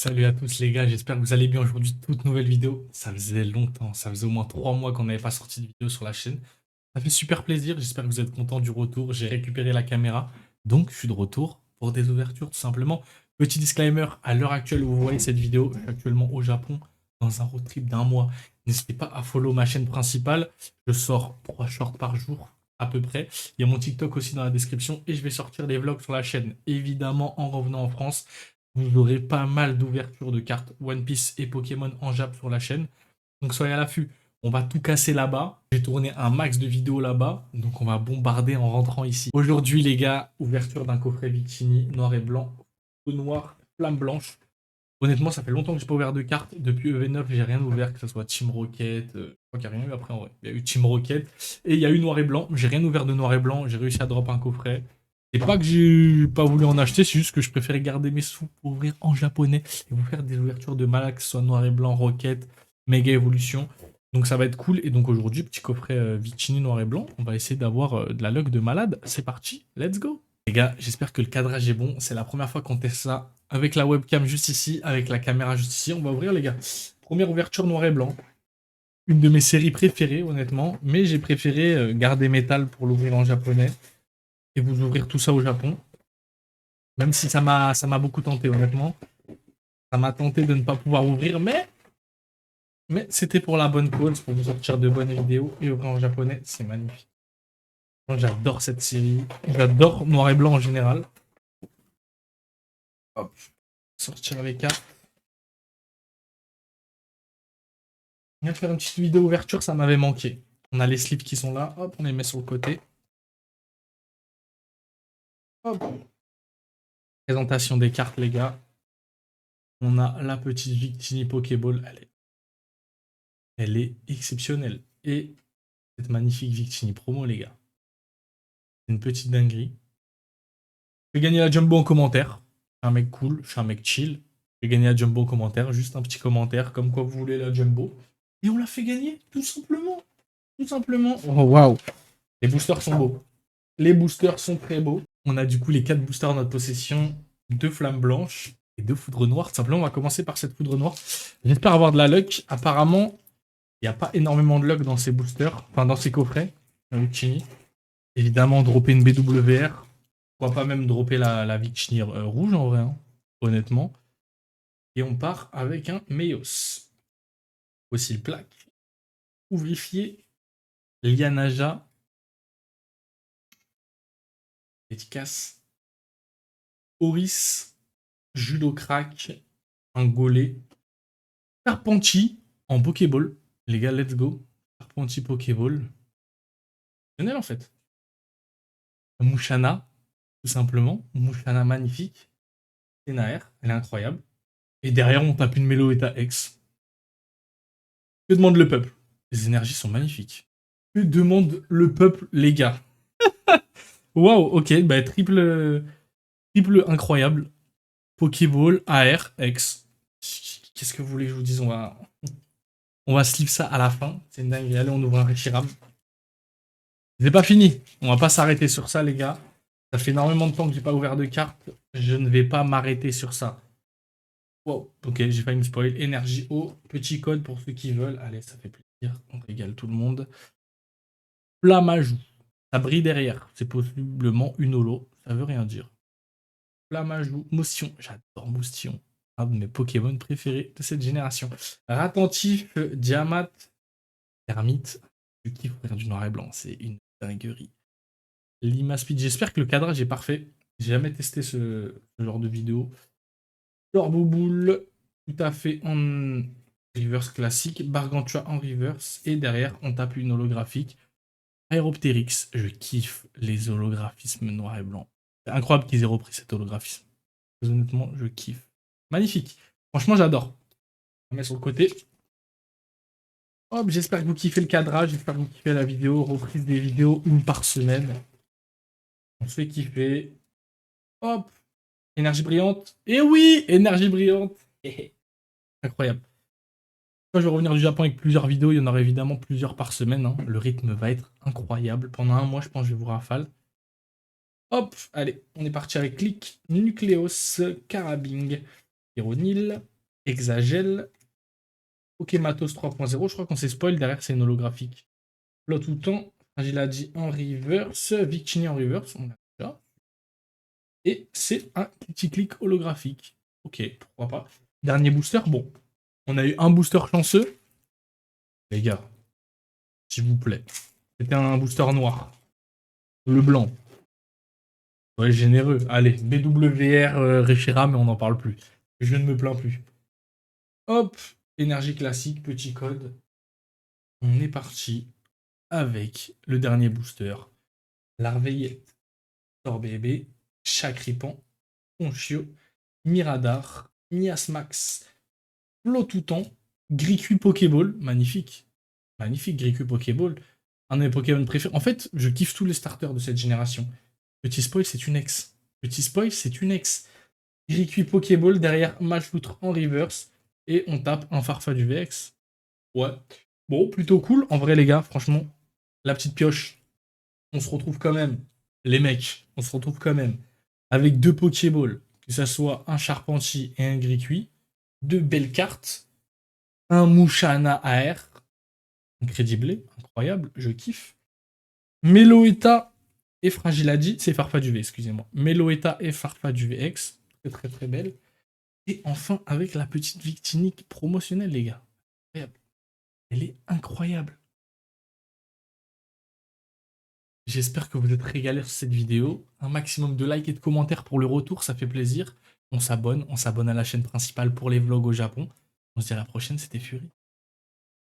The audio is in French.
Salut à tous les gars, j'espère que vous allez bien aujourd'hui. Toute nouvelle vidéo. Ça faisait longtemps, ça faisait au moins 3 mois qu'on n'avait pas sorti de vidéo sur la chaîne. Ça fait super plaisir, j'espère que vous êtes contents du retour. J'ai récupéré la caméra, donc je suis de retour pour des ouvertures tout simplement. Petit disclaimer, à l'heure actuelle où vous voyez cette vidéo, je suis actuellement au Japon dans un road trip d'un mois. N'hésitez pas à follow ma chaîne principale. Je sors 3 shorts par jour à peu près. Il y a mon TikTok aussi dans la description et je vais sortir des vlogs sur la chaîne. Évidemment en revenant en France. Vous aurez pas mal d'ouvertures de cartes One Piece et Pokémon en Jap sur la chaîne. Donc soyez à l'affût. On va tout casser là-bas. J'ai tourné un max de vidéos là-bas. Donc on va bombarder en rentrant ici. Aujourd'hui les gars, ouverture d'un coffret Victini noir et blanc. Feu noir, flamme blanche. Honnêtement, ça fait longtemps que j'ai pas ouvert de cartes. Depuis EV9, j'ai rien ouvert, que ce soit Team Rocket. Je crois qu'il n'y a rien eu après en vrai. Il y a eu Team Rocket. Et il y a eu noir et blanc. J'ai rien ouvert de noir et blanc. J'ai réussi à drop un coffret. C'est pas que j'ai pas voulu en acheter, c'est juste que je préférais garder mes sous pour ouvrir en japonais et vous faire des ouvertures de malade, que ce soit noir et blanc, Rocket, Mega Evolution. Donc ça va être cool. Et donc aujourd'hui, petit coffret Victini noir et blanc. On va essayer d'avoir de la luck de malade. C'est parti, let's go. Les gars, j'espère que le cadrage est bon. C'est la première fois qu'on teste ça avec la webcam juste ici, avec la caméra juste ici. On va ouvrir les gars. Première ouverture noir et blanc. Une de mes séries préférées honnêtement. Mais j'ai préféré garder métal pour l'ouvrir en japonais et vous ouvrir tout ça au Japon. Même si ça m'a beaucoup tenté, honnêtement. Ça m'a tenté de ne pas pouvoir ouvrir, mais c'était pour la bonne cause, pour vous sortir de bonnes vidéos et ouvrir en japonais. C'est magnifique. Moi, j'adore cette série. J'adore noir et blanc en général. Hop, sortir les cartes. On vient de faire une petite vidéo ouverture, ça m'avait manqué. On a les slips qui sont là. Hop, on les met sur le côté. Hop. Présentation des cartes, les gars. On a la petite Victini Pokéball. Elle est exceptionnelle. Et cette magnifique Victini promo, les gars. C'est une petite dinguerie. Je vais gagner la Jumbo en commentaire. Je suis un mec cool, je suis un mec chill. Je vais gagner la Jumbo en commentaire. Juste un petit commentaire comme quoi vous voulez la Jumbo. Et on l'a fait gagner, tout simplement. Tout simplement. Oh waouh. Les boosters sont beaux. Les boosters sont très beaux. On a du coup les 4 boosters en notre possession. 2 flammes blanches et 2 foudres noires. Tout simplement, on va commencer par cette foudre noire. J'espère avoir de la luck. Apparemment, il n'y a pas énormément de luck dans ces boosters. Enfin, dans ces coffrets. Évidemment, dropper une BWR. Pourquoi pas même dropper la Victini rouge en vrai, hein, honnêtement. Et on part avec un Meios. Fossile plaque. Ouvrifié. Lianaja. Efficace. Oris. Judo crack. Un Golé. Carpentier en Pokéball. Les gars, let's go. Carpentier Pokéball. Génial en fait. Mouchana, tout simplement. Mouchana magnifique. Tenaer, elle est incroyable. Et derrière, on tape une Meloetta X. Que demande le peuple? Les énergies sont magnifiques. Que demande le peuple, les gars? Waouh, ok, bah triple incroyable. Pokéball, AR, X. Qu'est-ce que vous voulez que je vous dise? On va slip ça à la fin. C'est une dingue. Allez, on ouvre un Reshiram. C'est pas fini. On va pas s'arrêter sur ça, les gars. Ça fait énormément de temps que j'ai pas ouvert de carte. Je ne vais pas m'arrêter sur ça. Wow, ok, j'ai failli me spoil. Énergie haut, petit code pour ceux qui veulent. Allez, ça fait plaisir. On régale tout le monde. Flamajou. Ça brille derrière. C'est possiblement une holo. Ça veut rien dire. Flamajou. Moustion. J'adore Moustion. Un de mes Pokémon préférés de cette génération. Ratentif. Diamat. Hermite. Je kiffe faire du noir et blanc. C'est une dinguerie. Lima Speed. J'espère que le cadrage est parfait. J'ai jamais testé ce genre de vidéo. Torbouboule. Tout à fait en reverse classique. Bargantua en reverse. Et derrière, on tape une holographique. Aeroptérix, je kiffe les holographismes noir et blanc. C'est incroyable qu'ils aient repris cet holographisme. Honnêtement, je kiffe. Magnifique. Franchement, j'adore. On met sur le côté. Hop, j'espère que vous kiffez le cadrage, j'espère que vous kiffez la vidéo. Reprise des vidéos une par semaine. On se fait kiffer. Hop, énergie brillante. Et oui, énergie brillante. Incroyable. Quand je vais revenir du Japon avec plusieurs vidéos, il y en aura évidemment plusieurs par semaine, hein. Le rythme va être incroyable. Pendant un mois, je pense que je vais vous rafale. Hop, allez, on est parti avec Click, Nucleos, Carabing Pyronil, Hexagel, Pokématos 3.0. Je crois qu'on s'est spoil. Derrière, c'est une holographique. Plot tout le temps. Fragiladi en reverse. Victini en reverse. On a déjà. Et c'est un petit clic holographique. Ok, pourquoi pas. Dernier booster. Bon, on a eu un booster chanceux. Les gars, s'il vous plaît. C'était un booster noir. Le blanc. Ouais, généreux. Allez, BWR Rechira, mais on n'en parle plus. Je ne me plains plus. Hop, énergie classique, petit code. On est parti avec le dernier booster. Larveillette, Torbébé, Chakripan, Ponchio, Miradar, Miasmax, Flotoutan, Gricui Pokéball. Magnifique. Magnifique, Gricui Pokéball. Un de mes Pokémon préférés. En fait, je kiffe tous les starters de cette génération. Petit spoil, c'est une ex. Petit spoil, c'est une ex. Gricui Pokéball derrière Malfloutre en reverse. Et on tape un Farfa du VX. Ouais. Bon, plutôt cool. En vrai, les gars, franchement, la petite pioche, on se retrouve quand même. Les mecs, on se retrouve quand même avec deux Pokéballs, que ça soit un Charpentier et un Gricui. Deux belles cartes. Un Mouchana AR. Incredible, incroyable, je kiffe. Meloetta et Fragiladi, c'est Farfaduvé, excusez-moi. Meloetta et Farfaduvé X, très très très belle. Et enfin, avec la petite Victinique promotionnelle, les gars. Incroyable. Elle est incroyable. J'espère que vous êtes régalés sur cette vidéo. Un maximum de likes et de commentaires pour le retour, ça fait plaisir. On s'abonne à la chaîne principale pour les vlogs au Japon. On se dit à la prochaine, c'était Fury.